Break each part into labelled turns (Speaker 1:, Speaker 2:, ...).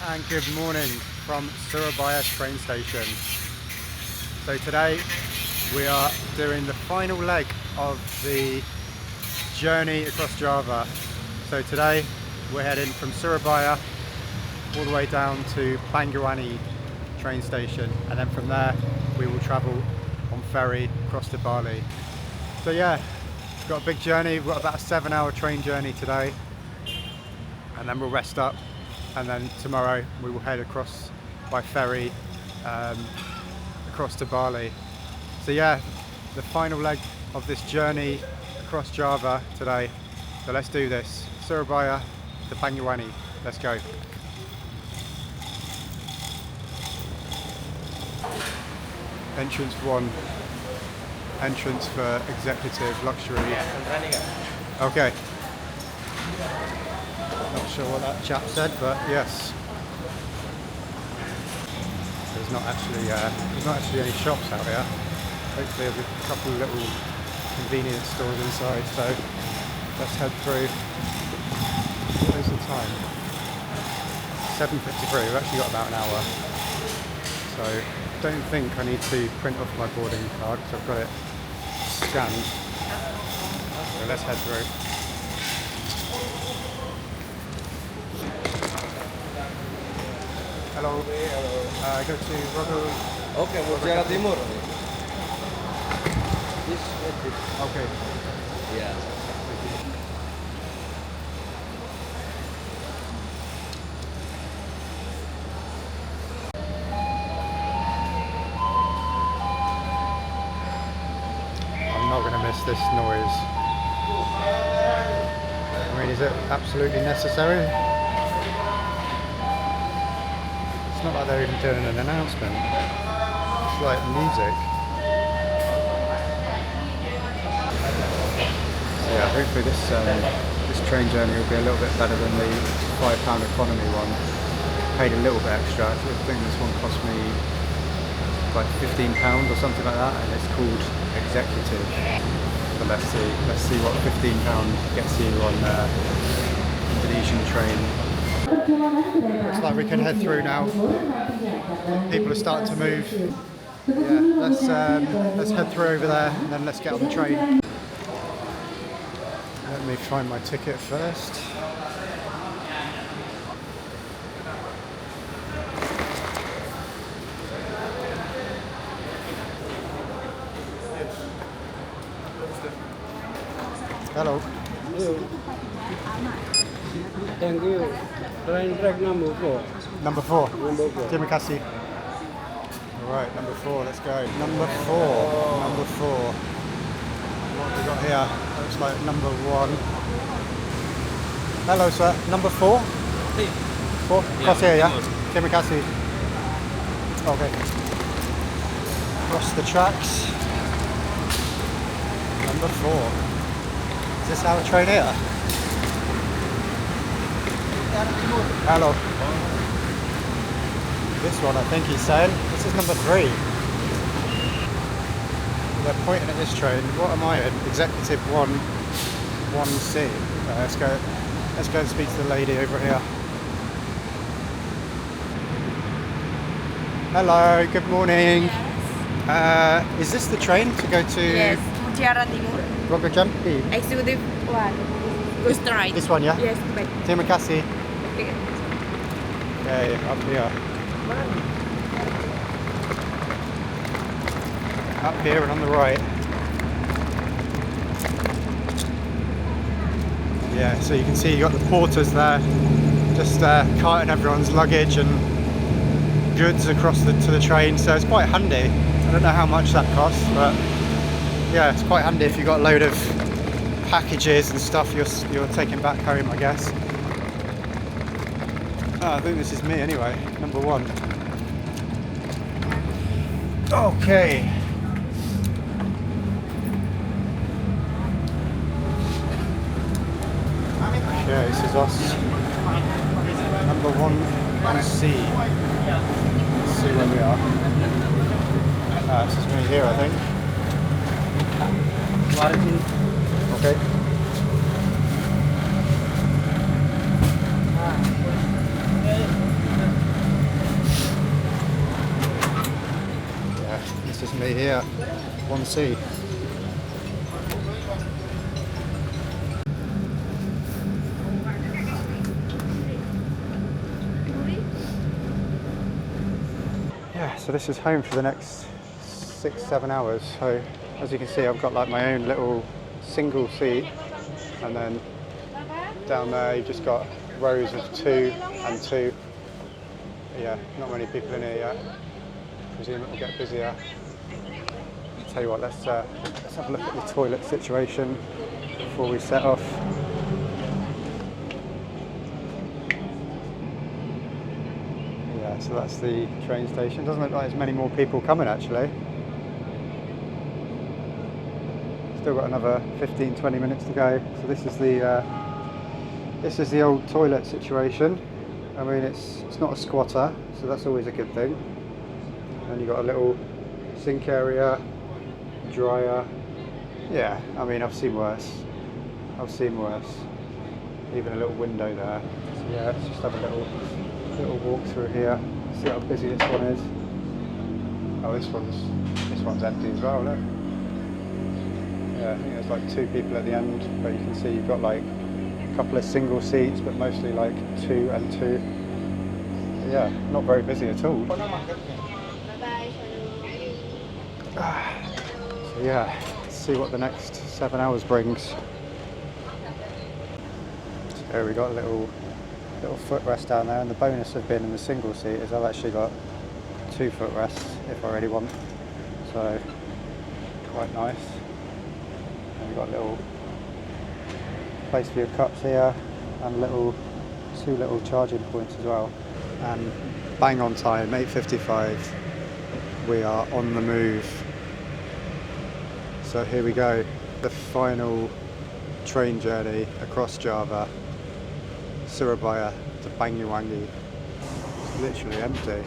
Speaker 1: and good morning from Surabaya train station. So today we are doing the final leg of the journey across Java. So today we're heading from Surabaya all the way down to Bangyuwangi train station, and then from there we will travel on ferry across to Bali. So yeah, we've got a big journey. We've got about a 7-hour train journey today, and then we'll rest up, and then tomorrow we will head across by ferry across to Bali. So yeah, the final leg of this journey across Java today. So let's do this. Surabaya to Bangyuwangi. Let's go. Entrance 1. Entrance for executive luxury. Okay. Not sure what that chap said, but yes. There's not actually any shops out here. Hopefully there's a couple of little convenience stores inside, so let's head through. What is the time? 7:53, we've actually got about an hour. So I don't think I need to print off my boarding card because I've got it scanned. So let's head through. Hello. I go to Rogo.
Speaker 2: Okay, Mutiara Timur. This exit.
Speaker 1: Okay.
Speaker 2: Yeah.
Speaker 1: I'm not going to miss this noise. I mean, is it absolutely necessary? It's not like they're even doing an announcement. It's like music. So yeah, hopefully this train journey will be a little bit better than the £5 economy one. Paid a little bit extra. I think this one cost me like £15 or something like that, and it's called executive. But let's see what £15 gets you on Indonesian train. Looks like we can head through now. People are starting to move. Yeah, let's head through over there, and then let's get on the train. Let me find my ticket first. Hello.
Speaker 2: Thank you. Train track number 4.
Speaker 1: Number 4.
Speaker 2: Number 4.
Speaker 1: Terima kasih. Alright, number 4, let's go. Number 4. Number 4. What have we got here? Looks like number 1. Hello sir, number 4? 4? Kasih ya? Terima kasih. Okay. Across the tracks. Number 4. Is this our train here? Hello. This one, I think he's saying. This is number 3. They're pointing at this train. What am I in? Executive 1C. Let's go and speak to the lady over here. Hello, good morning.
Speaker 3: Yes.
Speaker 1: Is this the train to go to
Speaker 3: Yes, Mutiara Timur.
Speaker 1: Roggojampi?
Speaker 3: Executive 1. Go straight.
Speaker 1: This one, yeah?
Speaker 3: Yes, back.
Speaker 1: Terima kasih.
Speaker 3: Okay.
Speaker 1: Okay, up here. Up here and on the right. Yeah, so you can see you got the porters there, just carting everyone's luggage and goods across to the train. So it's quite handy. I don't know how much that costs, but yeah, it's quite handy if you've got a load of packages and stuff you're taking back home, I guess. I think this is me anyway, number 1. Okay. Okay, this is us. Number 1C. Let's see where we are. This is me here, I think. Okay. literally here, one sea. Yeah, so this is home for the next 6-7 hours. So as you can see, I've got like my own little single seat, and then down there you've just got rows of 2 and 2. Yeah, not many people in here yet. Presume it will get busier. Tell you what, let's have a look at the toilet situation before we set off. Yeah, so that's the train station. Doesn't look like there's many more people coming actually. Still got another 15-20 minutes to go. So this is the old toilet situation. I mean, it's not a squatter, so that's always a good thing. And you've got a little sink area, dryer. Yeah, I mean, I've seen worse. I've seen worse. Even a little window there. So yeah, let's just have a little walk through here. See how busy this one is. Oh, this one's empty as well. Look. Yeah, I think there's like 2 people at the end, but you can see you've got like a couple of single seats, but mostly like 2 and 2. Yeah, not very busy at all. So yeah, let's see what the next 7 hours brings. So here we got a little footrest down there, and the bonus of being in the single seat is I've actually got 2 footrests if I really want. So quite nice. And you've got a little place for your cups here, and 2 little charging points as well. And bang on time, 8:55. We are on the move. So here we go, the final train journey across Java, Surabaya to Bangyuwangi. It's literally empty.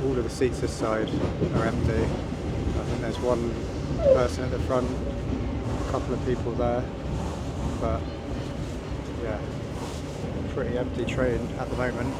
Speaker 1: All of the seats this side are empty. I think there's one person at the front, a couple of people there, but yeah, pretty empty train at the moment.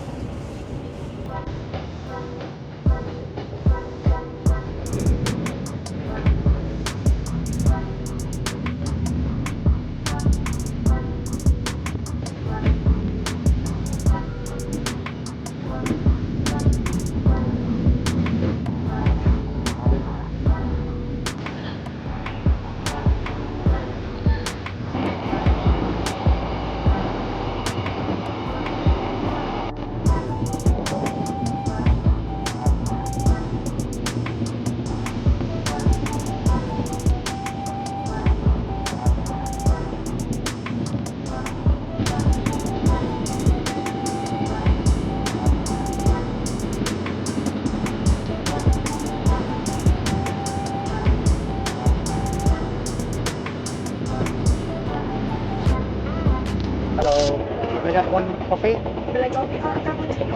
Speaker 1: Hello, can I get one coffee?
Speaker 3: Would like coffee or cappuccino?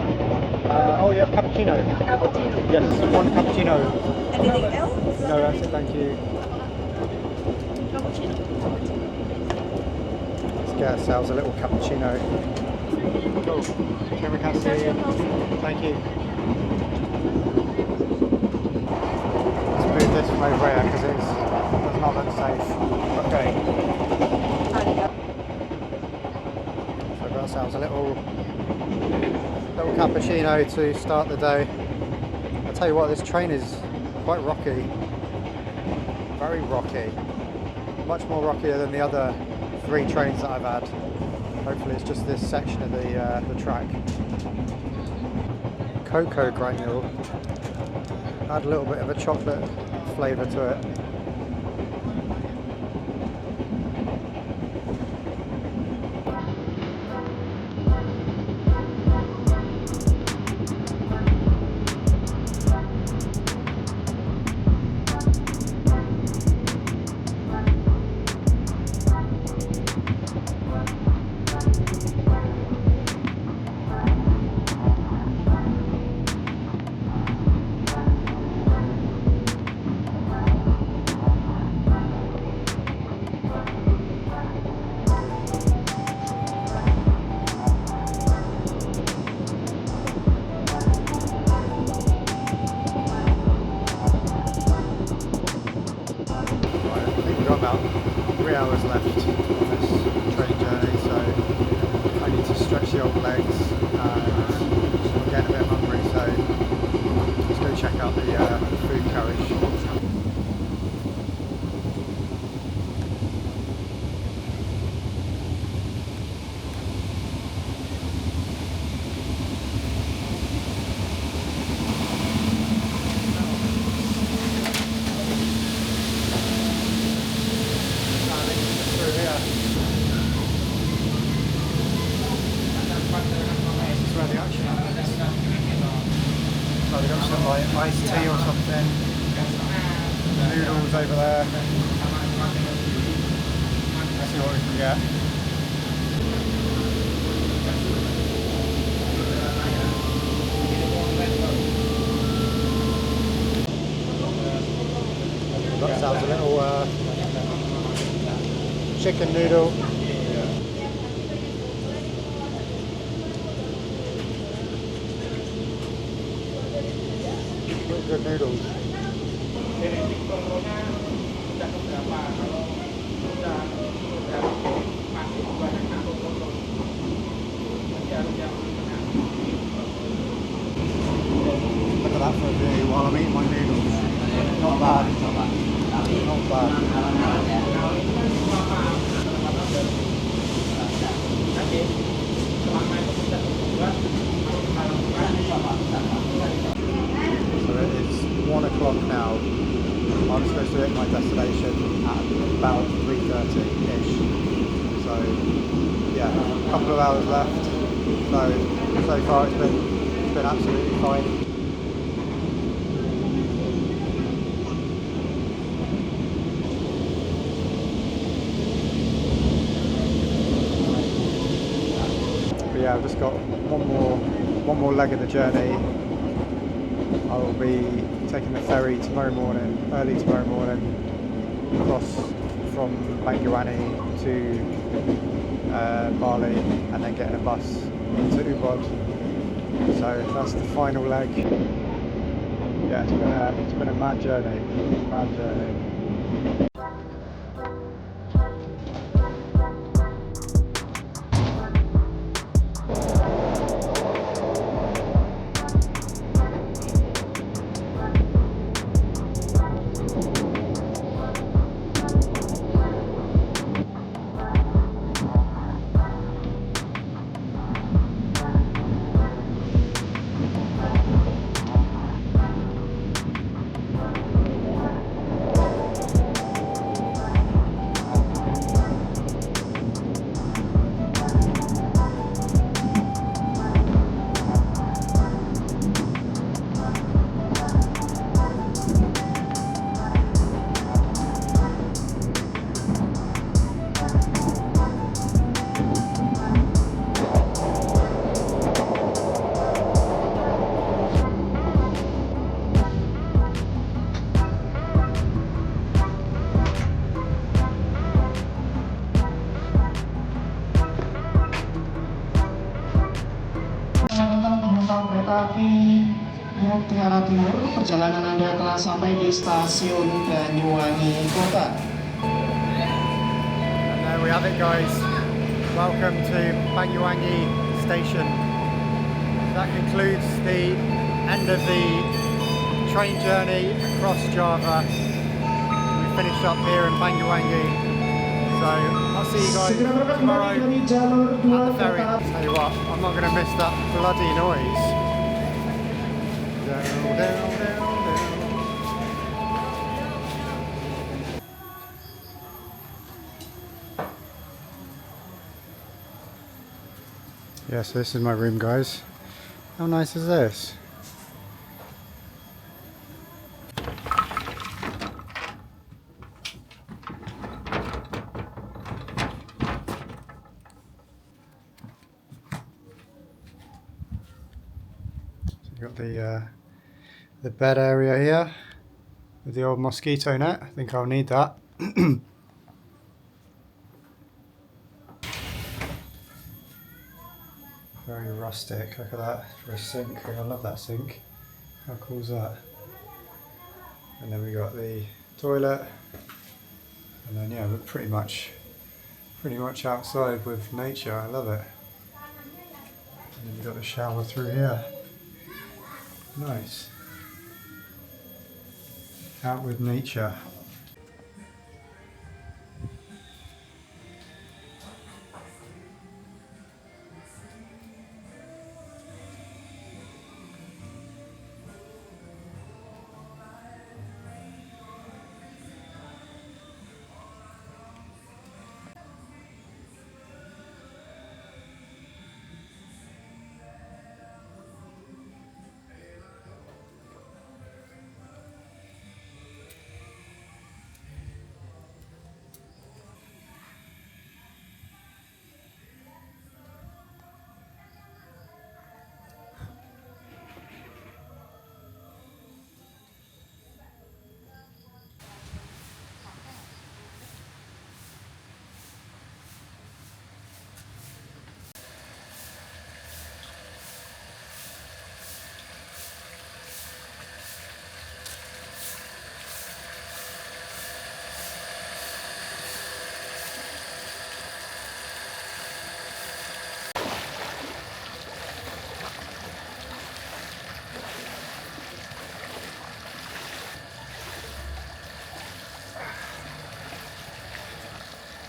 Speaker 1: Oh yeah, cappuccino.
Speaker 3: Cappuccino.
Speaker 1: Yes, one cappuccino.
Speaker 3: Anything else?
Speaker 1: No, that's it, thank you.
Speaker 3: Cappuccino.
Speaker 1: Let's get ourselves a little cappuccino. Cool. Can we can see? Thank you. Let's move this from over here because it does not look safe. Okay. So we've got ourselves a little cappuccino to start the day. I'll tell you what, this train is quite rocky. Very rocky. Much more rockier than the other 3 trains that I've had. Hopefully it's just this section of the track. Cocoa granule. Add a little bit of a chocolate flavour to it. left on this train journey, so I need to stretch the old legs and I'm getting a bit hungry, so let's go check out the food carriage. So we've got some like iced tea or something, noodles over there. Let's see what we can get. That sounds a little chicken noodle. Good noodles. Look at that for a view while I'm eating my noodles. Not bad. Not So it is 1 o'clock now. I'm supposed to hit my destination at about 3:30-ish. So yeah, a couple of hours left. So far it's been absolutely fine. But yeah, I've just got one more leg of the journey. I will be taking the ferry tomorrow morning, early tomorrow morning, across from Bangyuwangi to Bali, and then getting a bus to Ubud. So that's the final leg. Yeah, it's been a mad journey, mad journey.
Speaker 4: Kereta api Mutiara Timur, perjalanan Anda telah sampai di stasiun Bangyuwangi Kota.
Speaker 1: And there we have it, guys. Welcome to Bangyuwangi Station. That concludes the end of the train journey across Java. We finished up here in Bangyuwangi. So I'll see you guys tomorrow at the ferry. Tell you what, I'm not going to miss that bloody noise. Down, down, down, down. Yeah, so this is my room, guys. How nice is this? Got the bed area here with the old mosquito net. I think I'll need that. Very rustic. Look at that for a sink. I love that sink. How cool is that? And then we got the toilet, and then yeah, we're pretty much Pretty much outside with nature, I love it. And then you've got the shower through here. Nice. Out with nature.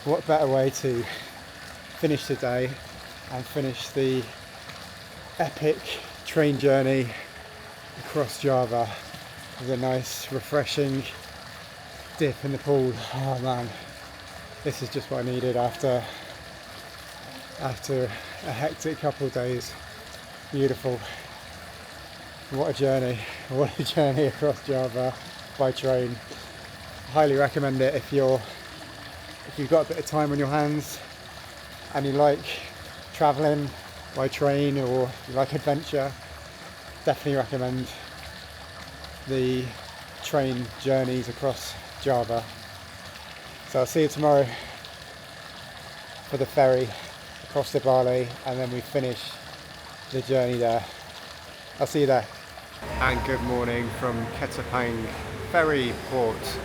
Speaker 1: What better way to finish the day and finish the epic train journey across Java with a nice refreshing dip in the pool. Oh man, this is just what I needed after a hectic couple of days. Beautiful. What a journey across Java by train. Highly recommend it if you've got a bit of time on your hands and you like travelling by train or you like adventure. Definitely recommend the train journeys across Java. So I'll see you tomorrow for the ferry across to Bali, and then we finish the journey there. I'll see you there. And good morning from Ketapang ferry port.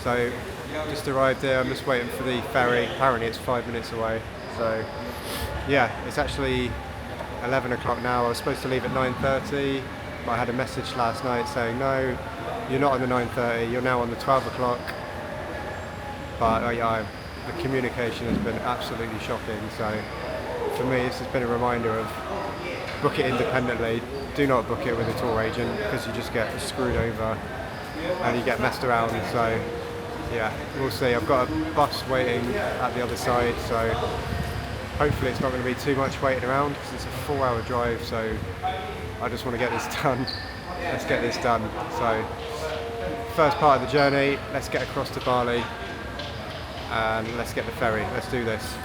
Speaker 1: So just arrived there, I'm just waiting for the ferry. Apparently it's 5 minutes away. So yeah, it's actually 11 o'clock now. I was supposed to leave at 9:30, but I had a message last night saying no, you're not on the 9:30, you're now on the 12 o'clock. But the communication has been absolutely shocking. So for me, this has been a reminder of book it independently. Do not book it with a tour agent because you just get screwed over and you get messed around. So yeah, we'll see. I've got a bus waiting at the other side, so hopefully it's not going to be too much waiting around because it's a 4-hour drive. So I just want to get this done. Let's get this done. So first part of the journey, let's get across to Bali and let's get the ferry. Let's do this.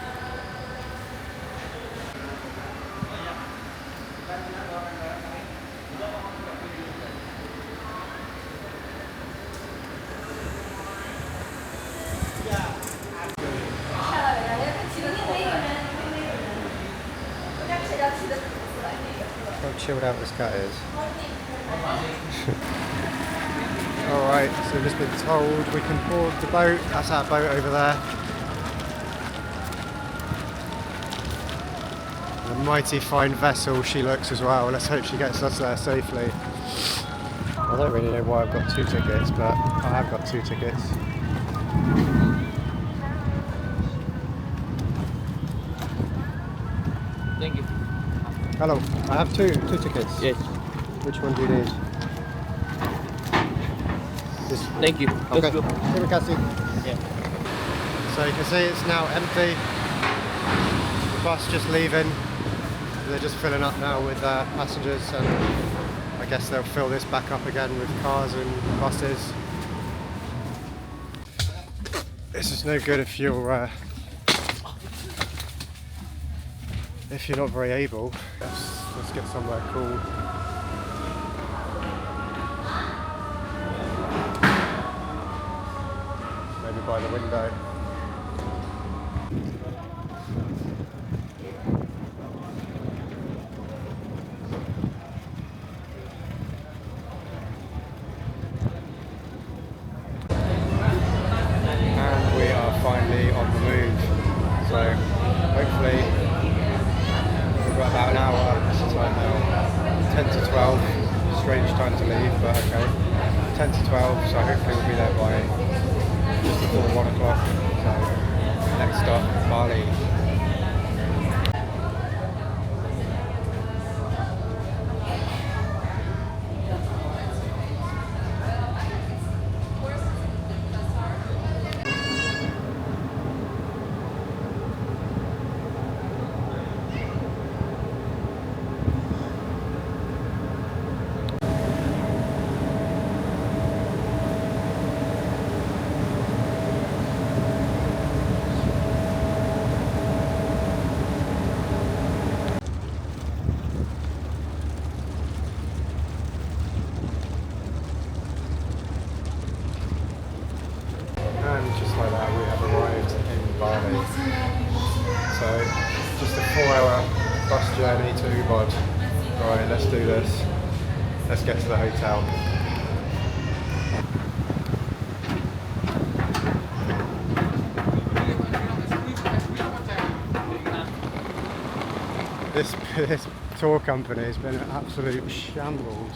Speaker 1: How chilled out this cat is. Alright, so we've just been told we can board the boat. That's our boat over there. A mighty fine vessel she looks as well. Let's hope she gets us there safely. I don't really know why I've got 2 tickets, but I have got 2 tickets.
Speaker 2: Thank you.
Speaker 1: Hello, I have two tickets.
Speaker 2: Yes.
Speaker 1: Which one do you need? This.
Speaker 2: Thank you.
Speaker 1: Okay.
Speaker 2: Let's go.
Speaker 1: Terima kasih.
Speaker 2: Yeah.
Speaker 1: So you can see it's now empty. The bus just leaving. They're just filling up now with passengers, and I guess they'll fill this back up again with cars and buses. This is no good if you're not very able. Let's get somewhere cool. Maybe by the window. And we are finally on the move. So time to leave, but okay. 10 to 12, so hopefully we'll be there by just before 1 o'clock. So next stop, Bali. And just like that, we have arrived in Bali. So, just a 4-hour bus journey to Ubud. Right, let's do this. Let's get to the hotel. This tour company has been an absolute shambles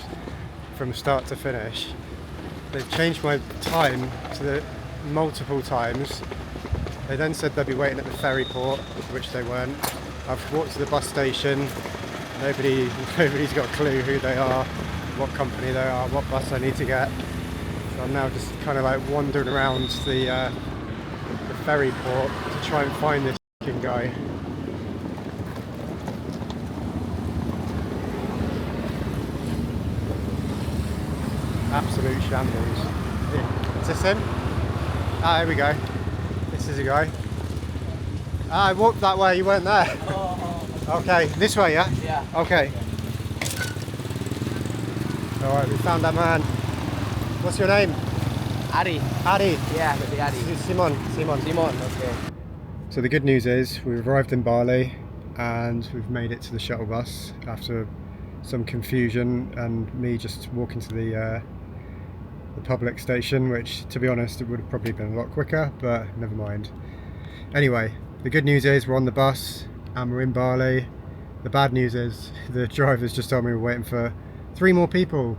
Speaker 1: from start to finish. They've changed my time to the multiple times. They then said they'd be waiting at the ferry port, which they weren't. I've walked to the bus station. Nobody's got a clue who they are, what company they are, what bus I need to get. So I'm now just kind of like wandering around the ferry port to try and find this f***ing guy. Absolute shambles. Is this him? Ah, here we go. This is a guy. Ah, I walked that way, you weren't there. Okay, this way, yeah?
Speaker 2: Yeah.
Speaker 1: Okay. Alright, we found that man. What's your name?
Speaker 2: Ari.
Speaker 1: Ari.
Speaker 2: Yeah, maybe Ari.
Speaker 1: Simon.
Speaker 2: Simon, okay.
Speaker 1: So the good news is we've arrived in Bali and we've made it to the shuttle bus after some confusion and me just walking to the public station, which to be honest it would have probably been a lot quicker, but never mind. Anyway, the good news is we're on the bus and we're in Bali. The bad news is the driver's just told me we're waiting for 3 more people.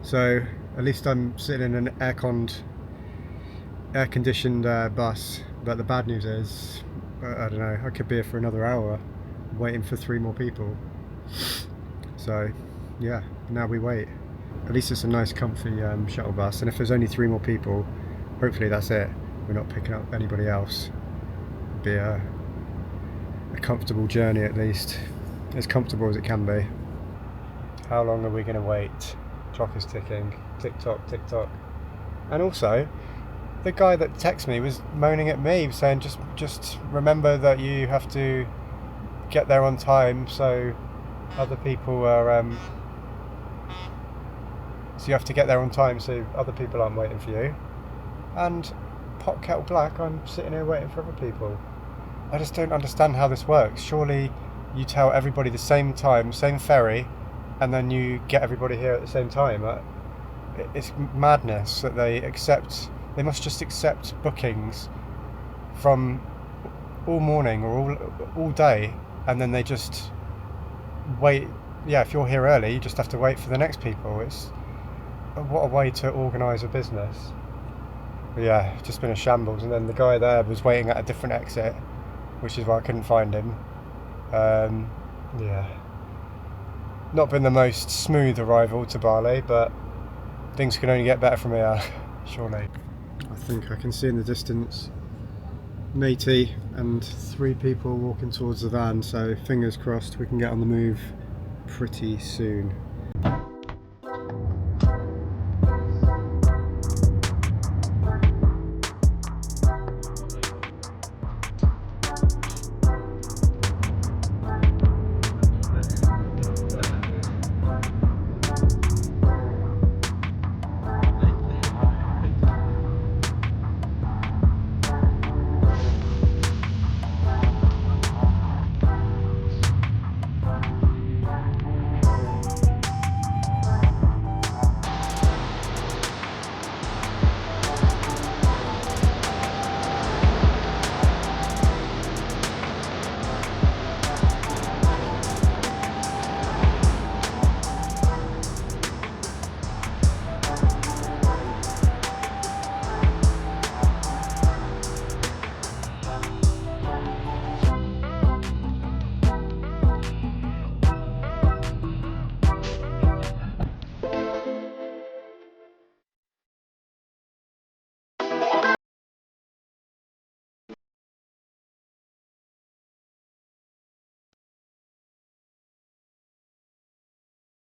Speaker 1: So at least I'm sitting in an air-conditioned bus, but the bad news is, I don't know, I could be here for another hour waiting for 3 more people. So yeah, now we wait. At least it's a nice comfy shuttle bus, and if there's only 3 more people, hopefully that's it. We're not picking up anybody else. It'll be a comfortable journey, at least. As comfortable as it can be. How long are we going to wait? Clock is ticking. Tick tock, tick tock. And also, the guy that texted me was moaning at me, saying just remember that you have to get there on time, so other people are so you have to get there on time so other people aren't waiting for you. And pot kettle black, I'm sitting here waiting for other people. I just don't understand how this works. Surely you tell everybody the same time, same ferry, and then you get everybody here at the same time. It's madness that they must just accept bookings from all morning or all day, and then they just wait. Yeah, if you're here early, you just have to wait for the next people. What a way to organise a business. But yeah, just been a shambles. And then the guy there was waiting at a different exit, which is why I couldn't find him. Yeah, not been the most smooth arrival to Bali, but things can only get better from here, surely. I think I can see in the distance matey and 3 people walking towards the van, so fingers crossed we can get on the move pretty soon.